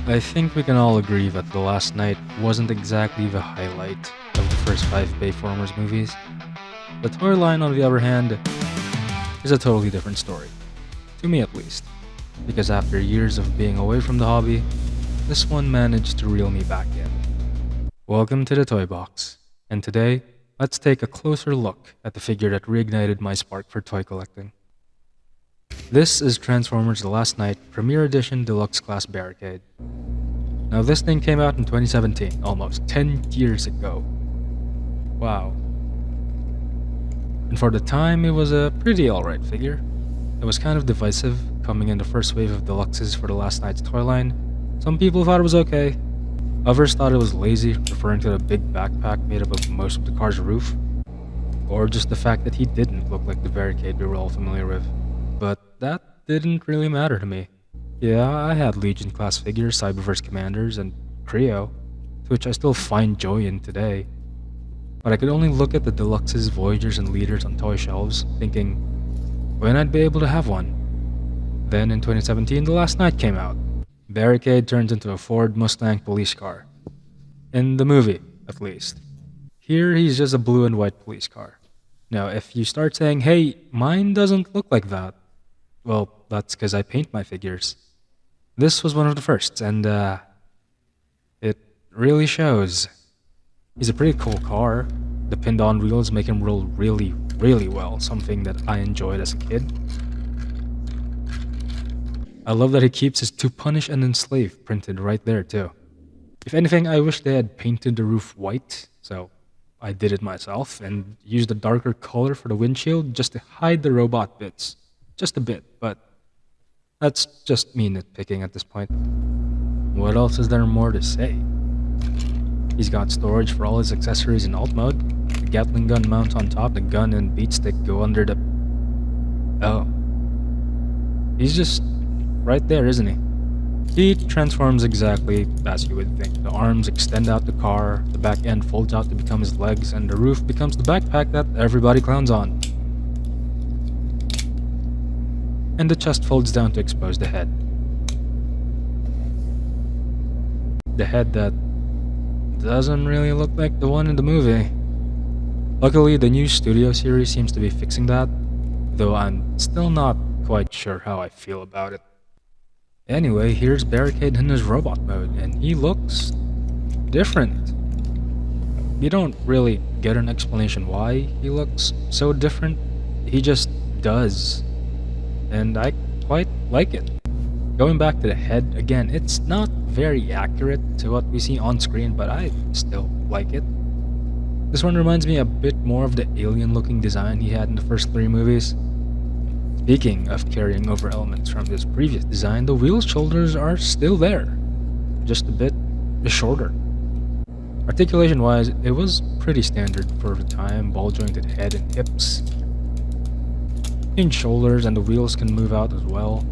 I think we can all agree that The Last Night wasn't exactly the highlight of the first 5 Bayformers movies. The toyline, on the other hand, is a totally different story. To me at least. Because after years of being away from the hobby, this one managed to reel me back in. Welcome to the Toy Box, and today, let's take a closer look at the figure that reignited my spark for toy collecting. This is Transformers The Last Night Premiere Edition Deluxe Class Barricade. Now this thing came out in 2017, almost 10 years ago. Wow. And for the time, it was a pretty alright figure. It was kind of divisive, coming in the first wave of deluxes for the Last Night's toy line. Some people thought it was okay. Others thought it was lazy, referring to the big backpack made up of most of the car's roof. Or just the fact that he didn't look like the Barricade we were all familiar with. But that didn't really matter to me. Yeah, I had Legion class figures, Cyberverse Commanders, and Creo, to which I still find joy in today. But I could only look at the Deluxes, Voyagers, and Leaders on toy shelves, thinking, when I'd be able to have one. Then in 2017, The Last Night came out. Barricade turns into a Ford Mustang police car. In the movie, at least. Here, he's just a blue and white police car. Now, if you start saying, hey, mine doesn't look like that, well, that's because I paint my figures. This was one of the firsts, and it really shows. He's a pretty cool car. The pinned-on wheels make him roll really, really well, something that I enjoyed as a kid. I love that he keeps his "To Punish and Enslave" printed right there, too. If anything, I wish they had painted the roof white, so I did it myself and used a darker color for the windshield just to hide the robot bits. Just a bit, but that's just me nitpicking at this point. What else is there more to say? He's got storage for all his accessories in alt mode. The Gatling gun mounts on top, the gun and beat stick go under the... Oh. He's just right there, isn't he? He transforms exactly as you would think. The arms extend out the car, the back end folds out to become his legs, and the roof becomes the backpack that everybody clowns on. And the chest folds down to expose the head. The head that doesn't really look like the one in the movie. Luckily, the new studio series seems to be fixing that, though I'm still not quite sure how I feel about it. Anyway, here's Barricade in his robot mode, and he looks different. You don't really get an explanation why he looks so different. He just does. And I quite like it. Going back to the head, again, it's not very accurate to what we see on screen, but I still like it. This one reminds me a bit more of the alien-looking design he had in the first 3 movies. Speaking of carrying over elements from his previous design, the wheel shoulders are still there, just a bit shorter. Articulation-wise, it was pretty standard for the time, ball-jointed head and hips. Hinged shoulders, and the wheels can move out as well.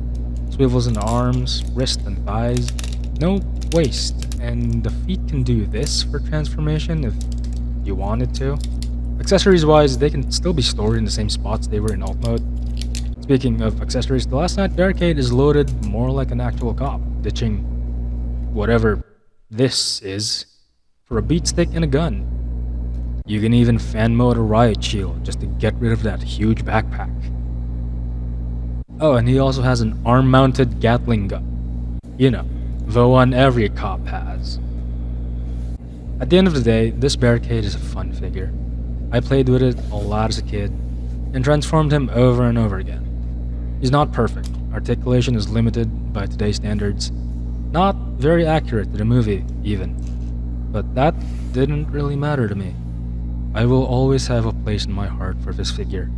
Swivels in the arms, wrist and thighs. No waist, and the feet can do this for transformation if you wanted to. Accessories-wise, they can still be stored in the same spots they were in alt mode. Speaking of accessories, the Last Night Barricade is loaded more like an actual cop, ditching whatever this is for a beat stick and a gun. You can even fan mode a riot shield just to get rid of that huge backpack. Oh, and he also has an arm-mounted Gatling gun. You know, the one every cop has. At the end of the day, this Barricade is a fun figure. I played with it a lot as a kid, and transformed him over and over again. He's not perfect. Articulation is limited by today's standards. Not very accurate to the movie, even. But that didn't really matter to me. I will always have a place in my heart for this figure,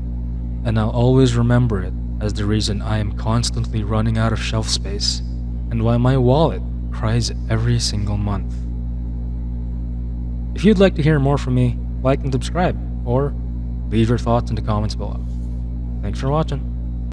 and I'll always remember it as the reason I am constantly running out of shelf space, and why my wallet cries every single month. If you'd like to hear more from me, like and subscribe, or leave your thoughts in the comments below. Thanks for watching.